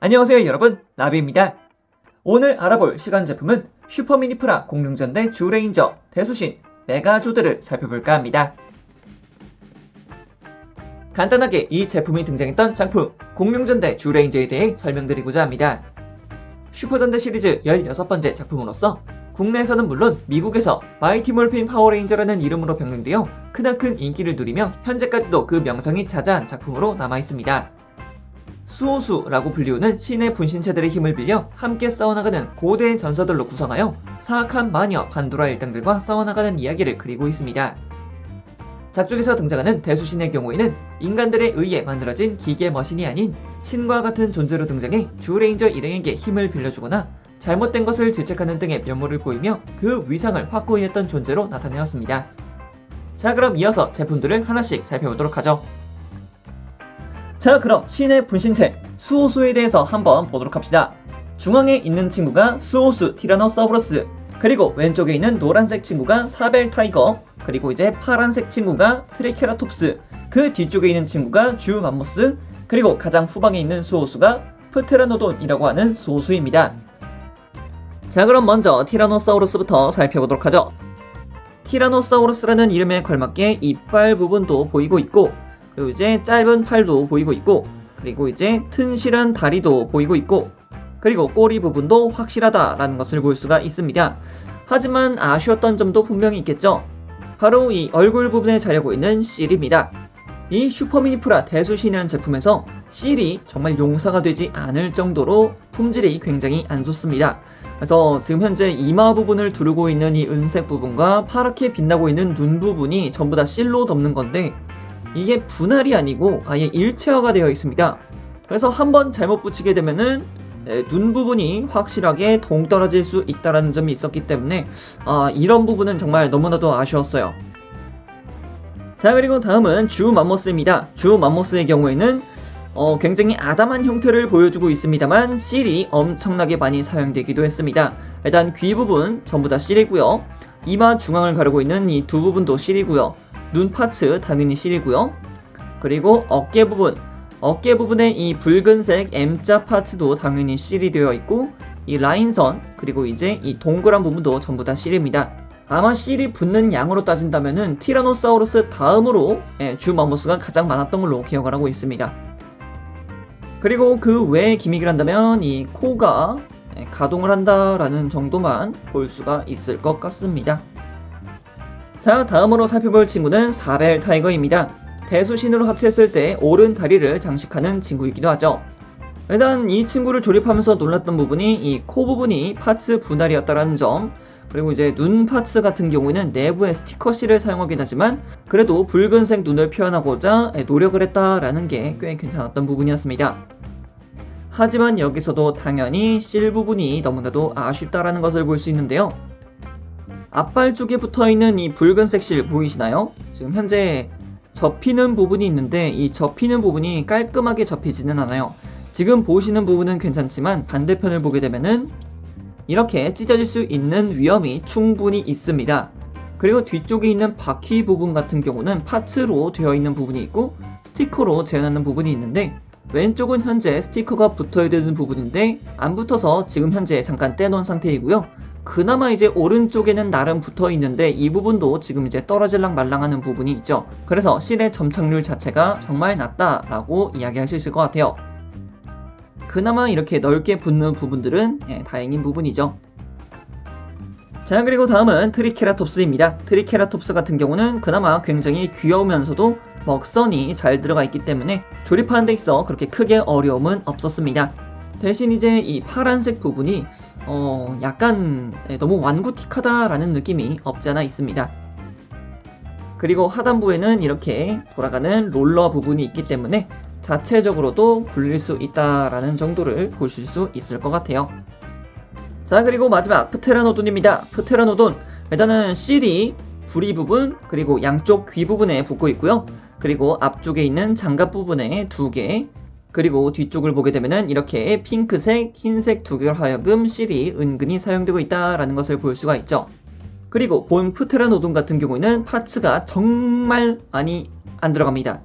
안녕하세요 여러분, 나비입니다. 오늘 알아볼 시간 제품은 슈퍼미니 프라 공룡전대 주레인저 대수신 메가조드를 살펴볼까 합니다. 간단하게 이 제품이 등장했던 작품 공룡전대 주레인저에 대해 설명드리고자 합니다. 슈퍼전대 시리즈 16번째 작품으로서 국내에서는 물론 미국에서 마이티 몰핀 파워레인저라는 이름으로 병명되어 크나큰 인기를 누리며 현재까지도 그 명성이 자자한 작품으로 남아있습니다. 수호수라고 불리우는 신의 분신체들의 힘을 빌려 함께 싸워나가는 고대의 전사들로 구성하여 사악한 마녀 판도라 일당들과 싸워나가는 이야기를 그리고 있습니다. 작중에서 등장하는 대수신의 경우에는 인간들에 의해 만들어진 기계 머신이 아닌 신과 같은 존재로 등장해 주레인저 일행에게 힘을 빌려주거나 잘못된 것을 질책하는 등의 면모를 보이며 그 위상을 확고히 했던 존재로 나타내었습니다. 자, 그럼 이어서 제품들을 하나씩 살펴보도록 하죠. 자, 그럼 신의 분신체 수호수에 대해서 한번 보도록 합시다. 중앙에 있는 친구가 수호수 티라노사우루스, 그리고 왼쪽에 있는 노란색 친구가 사벨 타이거, 그리고 이제 파란색 친구가 트리케라톱스, 그 뒤쪽에 있는 친구가 주 맘모스, 그리고 가장 후방에 있는 수호수가 프테라노돈이라고 하는 수호수입니다. 자, 그럼 먼저 티라노사우루스부터 살펴보도록 하죠. 티라노사우루스라는 이름에 걸맞게 이빨 부분도 보이고 있고, 그리고 이제 짧은 팔도 보이고 있고, 그리고 이제 튼실한 다리도 보이고 있고, 그리고 꼬리 부분도 확실하다라는 것을 볼 수가 있습니다. 하지만 아쉬웠던 점도 분명히 있겠죠. 바로 이 얼굴 부분에 자려고 있는 실입니다. 이 슈퍼미니 프라 대수신이라는 제품에서 실이 정말 용서가 되지 않을 정도로 품질이 굉장히 안 좋습니다. 그래서 지금 현재 이마 부분을 두르고 있는 이 은색 부분과 파랗게 빛나고 있는 눈 부분이 전부 다 실로 덮는 건데, 이게 분할이 아니고 아예 일체화가 되어 있습니다. 그래서 한번 잘못 붙이게 되면은 눈 부분이 확실하게 동떨어질 수 있다는 점이 있었기 때문에 이런 부분은 정말 너무나도 아쉬웠어요. 자, 그리고 다음은 주 맘모스입니다. 주 맘모스의 경우에는 굉장히 아담한 형태를 보여주고 있습니다만 실이 엄청나게 많이 사용되기도 했습니다. 일단 귀 부분 전부 다 실이고요. 이마 중앙을 가르고 있는 이 두 부분도 실이고요. 눈 파츠 당연히 실이고요. 그리고 어깨 부분에 이 붉은색 M자 파츠도 당연히 실이 되어 있고, 이 라인선 그리고 이제 이 동그란 부분도 전부 다 실입니다. 아마 실이 붙는 양으로 따진다면은 티라노사우루스 다음으로 주 맘모스가 가장 많았던 걸로 기억을 하고 있습니다. 그리고 그 외의 기믹을 한다면 이 코가 가동을 한다라는 정도만 볼 수가 있을 것 같습니다. 자, 다음으로 살펴볼 친구는 사벨 타이거입니다. 대수신으로 합체했을 때 오른 다리를 장식하는 친구이기도 하죠. 일단 이 친구를 조립하면서 놀랐던 부분이 이 코 부분이 파츠 분할이었다라는 점, 그리고 이제 눈 파츠 같은 경우에는 내부에 스티커 실을 사용하긴 하지만 그래도 붉은색 눈을 표현하고자 노력을 했다라는 게 꽤 괜찮았던 부분이었습니다. 하지만 여기서도 당연히 실 부분이 너무나도 아쉽다라는 것을 볼 수 있는데요. 앞발 쪽에 붙어있는 이 붉은색 실 보이시나요? 지금 현재 접히는 부분이 있는데 이 접히는 부분이 깔끔하게 접히지는 않아요. 지금 보시는 부분은 괜찮지만 반대편을 보게 되면은 이렇게 찢어질 수 있는 위험이 충분히 있습니다. 그리고 뒤쪽에 있는 바퀴 부분 같은 경우는 파츠로 되어 있는 부분이 있고 스티커로 재현하는 부분이 있는데, 왼쪽은 현재 스티커가 붙어야 되는 부분인데 안 붙어서 지금 현재 잠깐 떼놓은 상태이고요. 그나마 이제 오른쪽에는 나름 붙어 있는데 이 부분도 지금 이제 떨어질랑 말랑하는 부분이 있죠. 그래서 실의 점착률 자체가 정말 낮다라고 이야기할 수 있을 것 같아요. 그나마 이렇게 넓게 붙는 부분들은 다행인 부분이죠. 자, 그리고 다음은 트리케라톱스입니다. 트리케라톱스 같은 경우는 그나마 굉장히 귀여우면서도 먹선이 잘 들어가 있기 때문에 조립하는 데 있어 그렇게 크게 어려움은 없었습니다. 대신 이제 이 파란색 부분이 약간 너무 완구틱하다라는 느낌이 없지 않아 있습니다. 그리고 하단부에는 이렇게 돌아가는 롤러 부분이 있기 때문에 자체적으로도 굴릴 수 있다라는 정도를 보실 수 있을 것 같아요. 자, 그리고 마지막 프테라노돈입니다. 프테라노돈, 일단은 실이 부리 부분 그리고 양쪽 귀 부분에 붙고 있고요. 그리고 앞쪽에 있는 장갑 부분에 2개, 그리고 뒤쪽을 보게 되면은 이렇게 핑크색, 흰색 두 개로 하여금 실이 은근히 사용되고 있다라는 것을 볼 수가 있죠. 그리고 본 프테라노돈 같은 경우에는 파츠가 정말 많이 안 들어갑니다.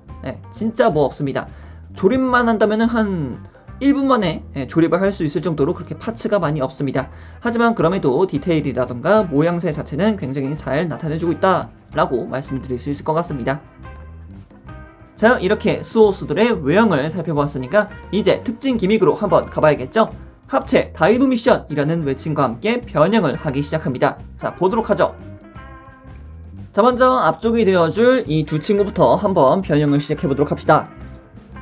진짜 뭐 없습니다. 조립만 한다면은 한 1분 만에 조립을 할 수 있을 정도로 그렇게 파츠가 많이 없습니다. 하지만 그럼에도 디테일이라던가 모양새 자체는 굉장히 잘 나타내주고 있다 라고 말씀드릴 수 있을 것 같습니다. 자, 이렇게 수호수들의 외형을 살펴보았으니까 이제 특징 기믹으로 한번 가봐야겠죠? 합체 다이노 미션이라는 외침과 함께 변형을 하기 시작합니다. 자, 보도록 하죠. 자, 먼저 앞쪽이 되어줄 이 두 친구부터 한번 변형을 시작해보도록 합시다.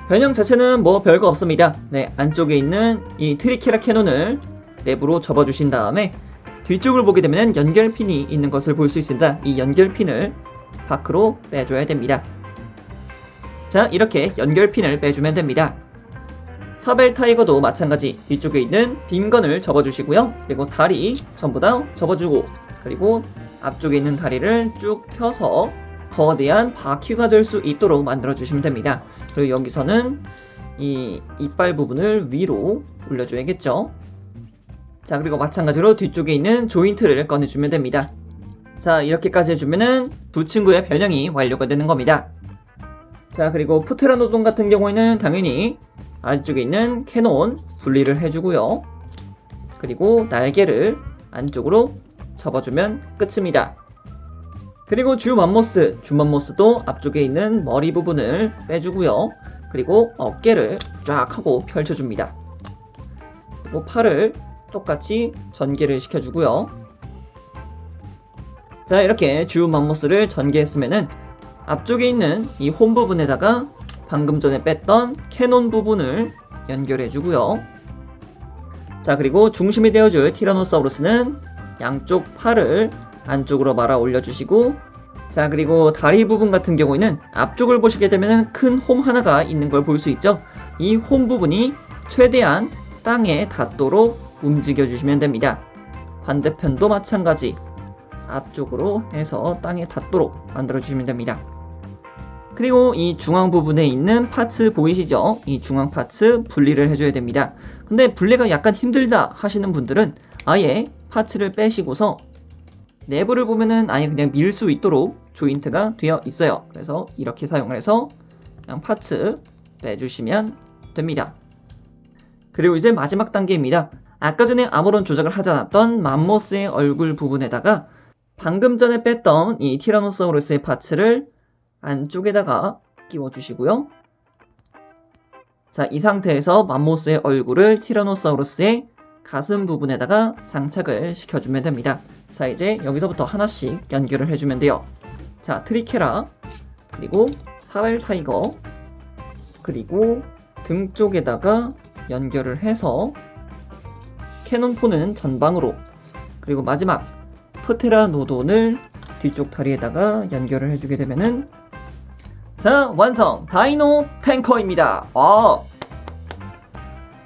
변형 자체는 뭐 별거 없습니다. 네, 안쪽에 있는 이 트리케라 캐논을 내부로 접어주신 다음에 뒤쪽을 보게 되면 연결핀이 있는 것을 볼 수 있습니다. 이 연결핀을 밖으로 빼줘야 됩니다. 자, 이렇게 연결핀을 빼주면 됩니다. 사벨 타이거도 마찬가지 뒤쪽에 있는 빈건을 접어주시고요. 그리고 다리 전부 다 접어주고, 그리고 앞쪽에 있는 다리를 쭉 펴서 거대한 바퀴가 될 수 있도록 만들어주시면 됩니다. 그리고 여기서는 이 이빨 부분을 위로 올려줘야겠죠. 자, 그리고 마찬가지로 뒤쪽에 있는 조인트를 꺼내주면 됩니다. 자, 이렇게까지 해주면은 두 친구의 변형이 완료가 되는 겁니다. 자, 그리고 프테라노돈 같은 경우에는 당연히 아래쪽에 있는 캐논 분리를 해주고요. 그리고 날개를 안쪽으로 접어주면 끝입니다. 그리고 주맘모스도 앞쪽에 있는 머리 부분을 빼주고요. 그리고 어깨를 쫙 하고 펼쳐줍니다. 그리고 팔을 똑같이 전개를 시켜주고요. 자, 이렇게 주맘모스를 전개했으면은 앞쪽에 있는 이 홈 부분에다가 방금 전에 뺐던 캐논 부분을 연결해주고요. 자, 그리고 중심이 되어줄 티라노사우루스는 양쪽 팔을 안쪽으로 말아 올려주시고, 자, 그리고 다리 부분 같은 경우에는 앞쪽을 보시게 되면 큰 홈 하나가 있는 걸 볼 수 있죠. 이 홈 부분이 최대한 땅에 닿도록 움직여주시면 됩니다. 반대편도 마찬가지 앞쪽으로 해서 땅에 닿도록 만들어주시면 됩니다. 그리고 이 중앙 부분에 있는 파츠 보이시죠? 이 중앙 파츠 분리를 해줘야 됩니다. 근데 분리가 약간 힘들다 하시는 분들은 아예 파츠를 빼시고서 내부를 보면은 아예 그냥 밀 수 있도록 조인트가 되어 있어요. 그래서 이렇게 사용을 해서 그냥 파츠 빼주시면 됩니다. 그리고 이제 마지막 단계입니다. 아까 전에 아무런 조작을 하지 않았던 맘모스의 얼굴 부분에다가 방금 전에 뺐던 이 티라노사우루스의 파츠를 안쪽에다가 끼워주시고요. 자, 이 상태에서 맘모스의 얼굴을 티라노사우루스의 가슴 부분에다가 장착을 시켜주면 됩니다. 자, 이제 여기서부터 하나씩 연결을 해주면 돼요. 자, 트리케라, 그리고 사벨 타이거, 그리고 등 쪽에다가 연결을 해서 캐논포는 전방으로, 그리고 마지막 프테라노돈을 뒤쪽 다리에다가 연결을 해주게 되면은 자, 완성! 다이노 탱커입니다.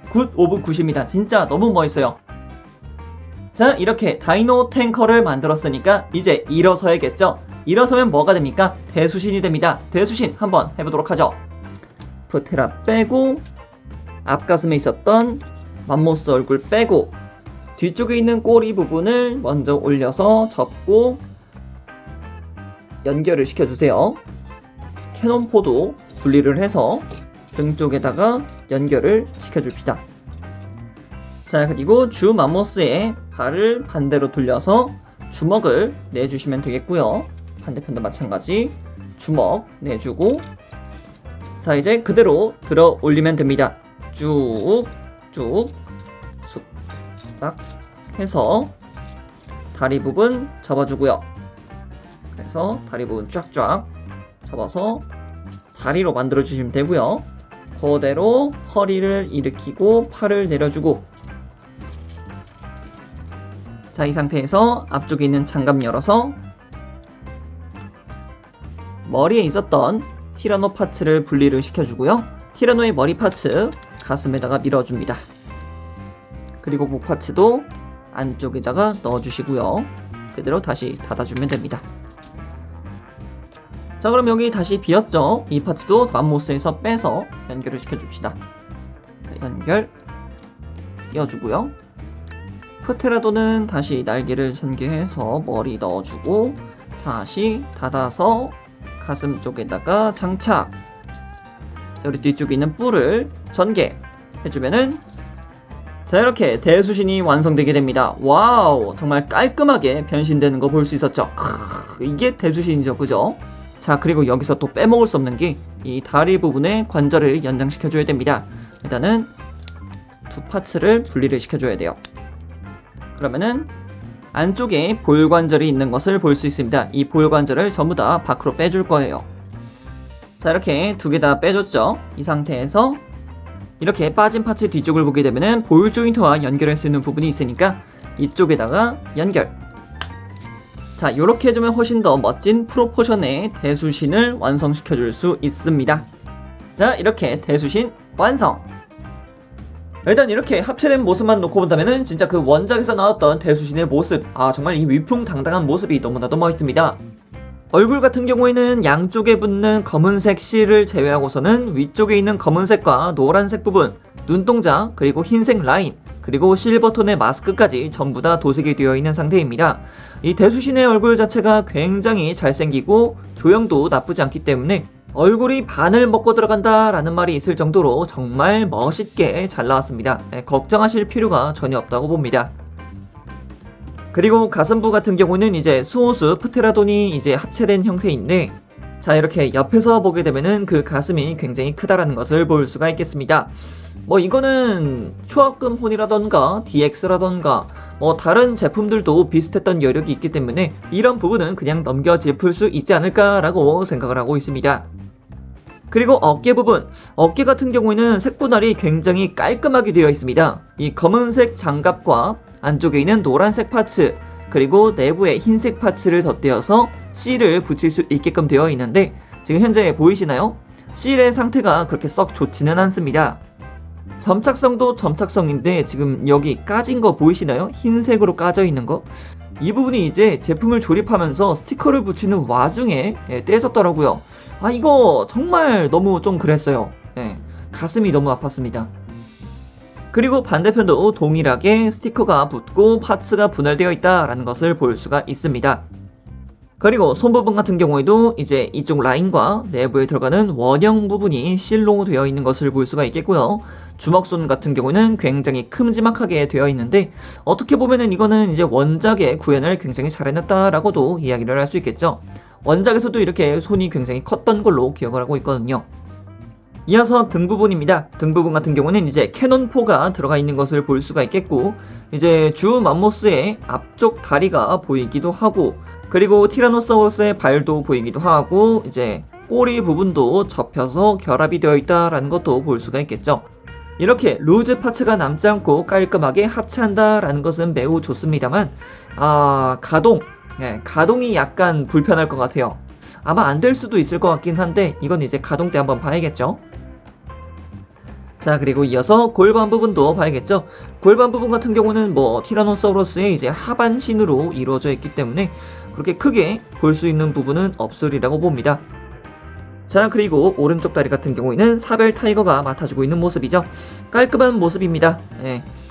굿 오브 굿입니다. 진짜 너무 멋있어요. 자, 이렇게 다이노 탱커를 만들었으니까 이제 일어서야겠죠? 일어서면 뭐가 됩니까? 대수신이 됩니다. 대수신 한번 해보도록 하죠. 프테라 빼고, 앞가슴에 있었던 맘모스 얼굴 빼고, 뒤쪽에 있는 꼬리 부분을 먼저 올려서 접고 연결을 시켜주세요. 캐논포도 분리를 해서 등 쪽에다가 연결을 시켜줍시다. 자, 그리고 주 맘모스의 발을 반대로 돌려서 주먹을 내주시면 되겠고요. 반대편도 마찬가지 주먹 내주고, 자, 이제 그대로 들어 올리면 됩니다. 쭉쭉 딱 해서 다리 부분 접어주고요. 그래서 다리 부분 쫙쫙 접어서 다리로 만들어 주시면 되고요. 그대로 허리를 일으키고 팔을 내려주고, 자, 이 상태에서 앞쪽에 있는 장갑 열어서 머리에 있었던 티라노 파츠를 분리를 시켜주고요. 티라노의 머리 파츠 가슴에다가 밀어줍니다. 그리고 목 파츠도 안쪽에다가 넣어주시고요. 그대로 다시 닫아주면 됩니다. 자, 그럼 여기 다시 비었죠? 이 파츠도 맘모스에서 빼서 연결을 시켜줍시다. 자, 연결 끼워주고요. 프테라도는 다시 날개를 전개해서 머리 넣어주고, 다시 닫아서 가슴 쪽에다가 장착. 자, 우리 뒤쪽에 있는 뿔을 전개. 해주면은 자, 이렇게 대수신이 완성되게 됩니다. 와우, 정말 깔끔하게 변신되는 거 볼 수 있었죠. 이게 대수신이죠, 그죠? 자, 그리고 여기서 또 빼먹을 수 없는 게 이 다리 부분에 관절을 연장시켜줘야 됩니다. 일단은 두 파츠를 분리를 시켜줘야 돼요. 그러면은 안쪽에 볼관절이 있는 것을 볼 수 있습니다. 이 볼관절을 전부 다 밖으로 빼줄 거예요. 자, 이렇게 두 개 다 빼줬죠. 이 상태에서 이렇게 빠진 파츠 뒤쪽을 보게 되면은 볼 조인트와 연결할 수 있는 부분이 있으니까 이쪽에다가 연결. 자, 요렇게 해주면 훨씬 더 멋진 프로포션의 대수신을 완성시켜줄 수 있습니다. 자, 이렇게 대수신 완성! 일단 이렇게 합체된 모습만 놓고 본다면은 진짜 그 원작에서 나왔던 대수신의 모습, 정말 이 위풍당당한 모습이 너무나도 멋있습니다. 얼굴 같은 경우에는 양쪽에 붙는 검은색 실을 제외하고서는 위쪽에 있는 검은색과 노란색 부분, 눈동자, 그리고 흰색 라인, 그리고 실버톤의 마스크까지 전부 다 도색이 되어 있는 상태입니다. 이 대수신의 얼굴 자체가 굉장히 잘생기고 조형도 나쁘지 않기 때문에 얼굴이 반을 먹고 들어간다 라는 말이 있을 정도로 정말 멋있게 잘 나왔습니다. 걱정하실 필요가 전혀 없다고 봅니다. 그리고 가슴부 같은 경우는 이제 수호수 프테라돈이 이제 합체된 형태인데, 자, 이렇게 옆에서 보게 되면은 그 가슴이 굉장히 크다라는 것을 볼 수가 있겠습니다. 뭐 이거는 초합금 혼이라던가 DX라던가 뭐 다른 제품들도 비슷했던 여력이 있기 때문에 이런 부분은 그냥 넘겨 짚을 수 있지 않을까라고 생각을 하고 있습니다. 그리고 어깨 부분, 어깨 같은 경우에는 색분할이 굉장히 깔끔하게 되어 있습니다. 이 검은색 장갑과 안쪽에 있는 노란색 파츠, 그리고 내부에 흰색 파츠를 덧대어서 실을 붙일 수 있게끔 되어 있는데, 지금 현재 보이시나요? 실의 상태가 그렇게 썩 좋지는 않습니다. 점착성도 점착성인데 지금 여기 까진 거 보이시나요? 흰색으로 까져 있는 거. 이 부분이 이제 제품을 조립하면서 스티커를 붙이는 와중에 떼졌더라고요. 이거 정말 너무 좀 그랬어요. 가슴이 너무 아팠습니다. 그리고 반대편도 동일하게 스티커가 붙고 파츠가 분할되어 있다라는 것을 볼 수가 있습니다. 그리고 손 부분 같은 경우에도 이제 이쪽 라인과 내부에 들어가는 원형 부분이 실로 되어 있는 것을 볼 수가 있겠고요. 주먹손 같은 경우는 굉장히 큼지막하게 되어 있는데, 어떻게 보면은 이거는 이제 원작의 구현을 굉장히 잘 해놨다라고도 이야기를 할 수 있겠죠. 원작에서도 이렇게 손이 굉장히 컸던 걸로 기억을 하고 있거든요. 이어서 등 부분입니다. 등 부분 같은 경우는 이제 캐논4가 들어가 있는 것을 볼 수가 있겠고, 이제 주 맘모스의 앞쪽 다리가 보이기도 하고, 그리고 티라노사우루스의 발도 보이기도 하고, 이제 꼬리 부분도 접혀서 결합이 되어 있다라는 것도 볼 수가 있겠죠. 이렇게 루즈 파츠가 남지 않고 깔끔하게 합체한다라는 것은 매우 좋습니다만, 가동이 약간 불편할 것 같아요. 아마 안 될 수도 있을 것 같긴 한데, 이건 이제 가동 때 한번 봐야겠죠. 자, 그리고 이어서 골반 부분도 봐야겠죠. 골반 부분 같은 경우는 뭐 티라노사우루스의 이제 하반신으로 이루어져 있기 때문에 그렇게 크게 볼 수 있는 부분은 없으리라고 봅니다. 자, 그리고 오른쪽 다리 같은 경우에는 사벨 타이거가 맡아주고 있는 모습이죠. 깔끔한 모습입니다.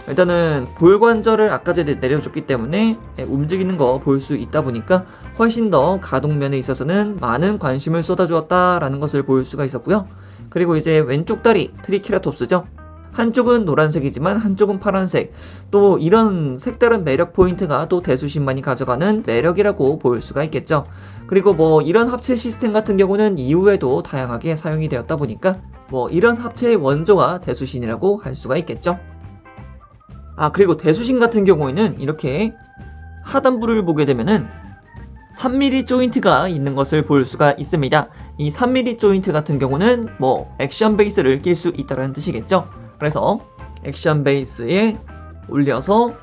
일단은 볼관절을 아까 전에 내려줬기 때문에 움직이는 거 볼 수 있다 보니까 훨씬 더 가동면에 있어서는 많은 관심을 쏟아주었다라는 것을 볼 수가 있었고요. 그리고 이제 왼쪽 다리 트리케라톱스죠. 한쪽은 노란색이지만 한쪽은 파란색. 또 이런 색다른 매력 포인트가 또 대수신만이 가져가는 매력이라고 볼 수가 있겠죠. 그리고 뭐 이런 합체 시스템 같은 경우는 이후에도 다양하게 사용이 되었다 보니까 뭐 이런 합체의 원조가 대수신이라고 할 수가 있겠죠. 그리고 대수신 같은 경우에는 이렇게 하단부를 보게 되면은 3mm 조인트가 있는 것을 볼 수가 있습니다. 이 3mm 조인트 같은 경우는 뭐 액션 베이스를 낄 수 있다는 뜻이겠죠. 그래서 액션 베이스에 올려서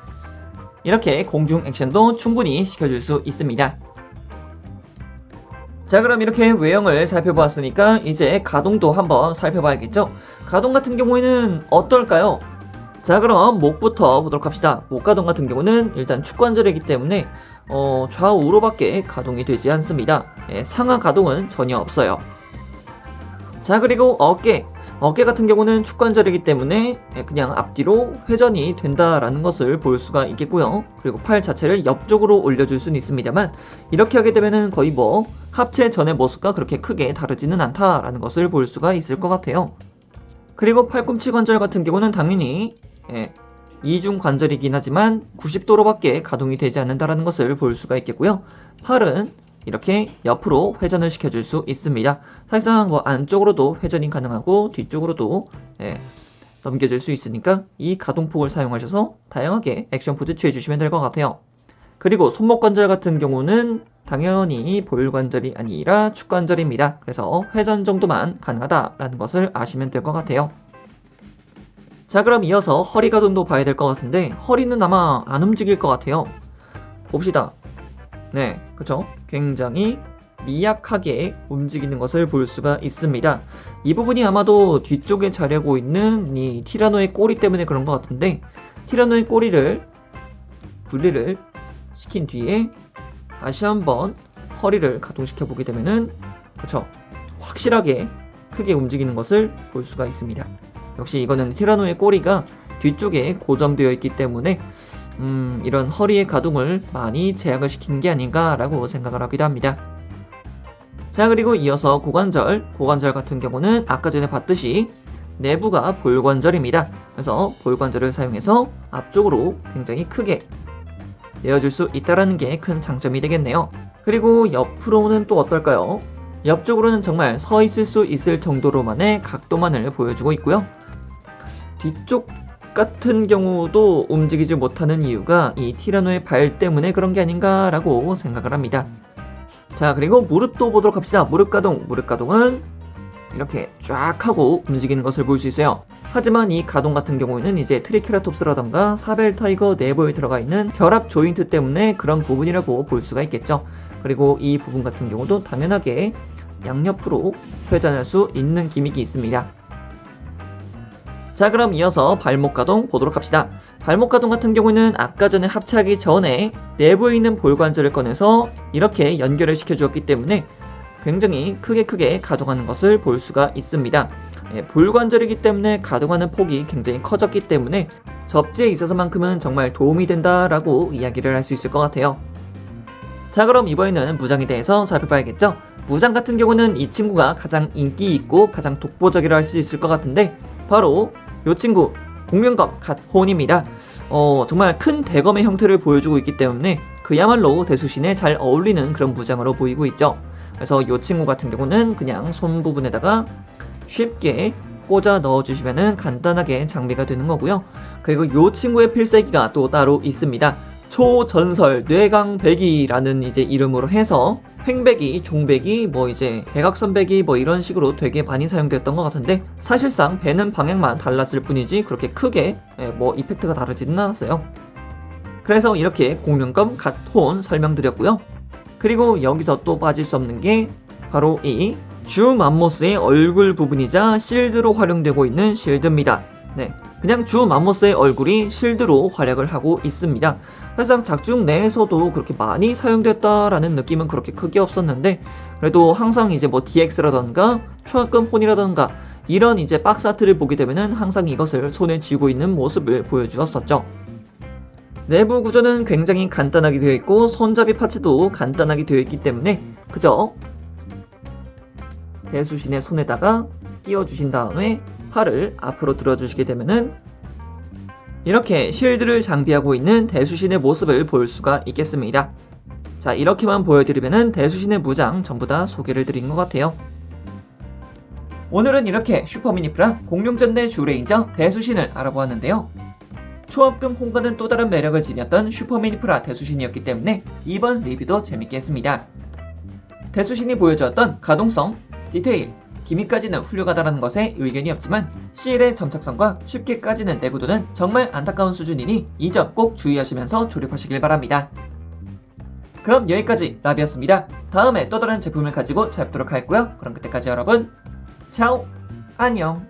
이렇게 공중 액션도 충분히 시켜줄 수 있습니다. 자, 그럼 이렇게 외형을 살펴보았으니까 이제 가동도 한번 살펴봐야겠죠. 가동 같은 경우에는 어떨까요? 자, 그럼 목부터 보도록 합시다. 목 가동 같은 경우는 일단 축관절이기 때문에 좌우로밖에 가동이 되지 않습니다. 상하 가동은 전혀 없어요. 자, 그리고 어깨 같은 경우는 축관절이기 때문에 그냥 앞뒤로 회전이 된다라는 것을 볼 수가 있겠고요. 그리고 팔 자체를 옆쪽으로 올려줄 수는 있습니다만, 이렇게 하게 되면은 거의 뭐 합체 전의 모습과 그렇게 크게 다르지는 않다라는 것을 볼 수가 있을 것 같아요. 그리고 팔꿈치 관절 같은 경우는 당연히 이중 관절이긴 하지만 90도로밖에 가동이 되지 않는다는 것을 볼 수가 있겠고요. 팔은 이렇게 옆으로 회전을 시켜줄 수 있습니다. 사실상 뭐 안쪽으로도 회전이 가능하고 뒤쪽으로도 넘겨줄 수 있으니까 이 가동폭을 사용하셔서 다양하게 액션 포즈 취해주시면 될 것 같아요. 그리고 손목 관절 같은 경우는 당연히 볼 관절이 아니라 축 관절입니다. 그래서 회전 정도만 가능하다라는 것을 아시면 될 것 같아요. 자, 그럼 이어서 허리 가동도 봐야 될 것 같은데 허리는 아마 안 움직일 것 같아요. 봅시다. 네, 그쵸? 굉장히 미약하게 움직이는 것을 볼 수가 있습니다. 이 부분이 아마도 뒤쪽에 자리하고 있는 이 티라노의 꼬리 때문에 그런 것 같은데 티라노의 꼬리를 분리를 시킨 뒤에 다시 한번 허리를 가동시켜 보게 되면은 그쵸? 확실하게 크게 움직이는 것을 볼 수가 있습니다. 역시 이거는 티라노의 꼬리가 뒤쪽에 고정되어 있기 때문에 이런 허리의 가동을 많이 제약을 시키는 게 아닌가라고 생각을 하기도 합니다. 자, 그리고 이어서 고관절 같은 경우는 아까 전에 봤듯이 내부가 볼관절입니다. 그래서 볼관절을 사용해서 앞쪽으로 굉장히 크게 내어줄 수 있다는 게 큰 장점이 되겠네요. 그리고 옆으로는 또 어떨까요? 옆쪽으로는 정말 서 있을 수 있을 정도로만의 각도만을 보여주고 있고요. 뒤쪽 같은 경우도 움직이지 못하는 이유가 이 티라노의 발 때문에 그런 게 아닌가라고 생각을 합니다. 자, 그리고 무릎도 보도록 합시다. 무릎 가동은 이렇게 쫙 하고 움직이는 것을 볼 수 있어요. 하지만 이 가동 같은 경우에는 이제 트리케라톱스라던가 사벨타이거 내부에 들어가 있는 결합 조인트 때문에 그런 부분이라고 볼 수가 있겠죠. 그리고 이 부분 같은 경우도 당연하게 양옆으로 회전할 수 있는 기믹이 있습니다. 자, 그럼 이어서 발목 가동 보도록 합시다. 발목 가동 같은 경우는 아까 전에 합체하기 전에 내부에 있는 볼관절을 꺼내서 이렇게 연결을 시켜주었기 때문에 굉장히 크게 가동하는 것을 볼 수가 있습니다. 볼관절이기 때문에 가동하는 폭이 굉장히 커졌기 때문에 접지에 있어서만큼은 정말 도움이 된다라고 이야기를 할 수 있을 것 같아요. 자, 그럼 이번에는 무장에 대해서 살펴봐야겠죠. 무장 같은 경우는 이 친구가 가장 인기 있고 가장 독보적이라 할 수 있을 것 같은데 바로 이 친구 공룡검 갓혼입니다. 정말 큰 대검의 형태를 보여주고 있기 때문에 그야말로 대수신에 잘 어울리는 그런 무장으로 보이고 있죠. 그래서 이 친구 같은 경우는 그냥 손 부분에다가 쉽게 꽂아 넣어주시면 간단하게 장비가 되는 거고요. 그리고 이 친구의 필살기가 또 따로 있습니다. 초전설 뇌강배기라는 이제 이름으로 해서 횡배기, 종배기, 뭐 이제 대각선배기 뭐 이런 식으로 되게 많이 사용되었던 것 같은데 사실상 배는 방향만 달랐을 뿐이지 그렇게 크게 뭐 이펙트가 다르지는 않았어요. 그래서 이렇게 공룡검 갓혼 설명드렸고요. 그리고 여기서 또 빠질 수 없는 게 바로 이 주 맘모스의 얼굴 부분이자 실드로 활용되고 있는 실드입니다. 네, 그냥 주 맘모스의 얼굴이 실드로 활약을 하고 있습니다. 사실상 작중 내에서도 그렇게 많이 사용됐다라는 느낌은 그렇게 크게 없었는데 그래도 항상 이제 뭐 DX라던가 초합금 혼이라던가 이런 이제 박스 아트를 보게 되면은 항상 이것을 손에 쥐고 있는 모습을 보여주었었죠. 내부 구조는 굉장히 간단하게 되어 있고 손잡이 파츠도 간단하게 되어 있기 때문에 그저 대수신의 손에다가 끼워주신 다음에 팔을 앞으로 들어주시게 되면은 이렇게 실드를 장비하고 있는 대수신의 모습을 볼 수가 있겠습니다. 자, 이렇게만 보여드리면은 대수신의 무장 전부 다 소개를 드린 것 같아요. 오늘은 이렇게 슈퍼미니프라 공룡전대 주레인저 대수신을 알아보았는데요. 초합금 홍과는 또 다른 매력을 지녔던 슈퍼미니프라 대수신이었기 때문에 이번 리뷰도 재밌게 했습니다. 대수신이 보여주었던 가동성, 디테일, 기믹까지는 훌륭하다는 것에 의견이 없지만 CL의 점착성과 쉽게 까지는 내구도는 정말 안타까운 수준이니 이 점 꼭 주의하시면서 조립하시길 바랍니다. 그럼 여기까지 라비였습니다. 다음에 또 다른 제품을 가지고 찾아뵙도록 하겠고요. 그럼 그때까지 여러분 차오 안녕.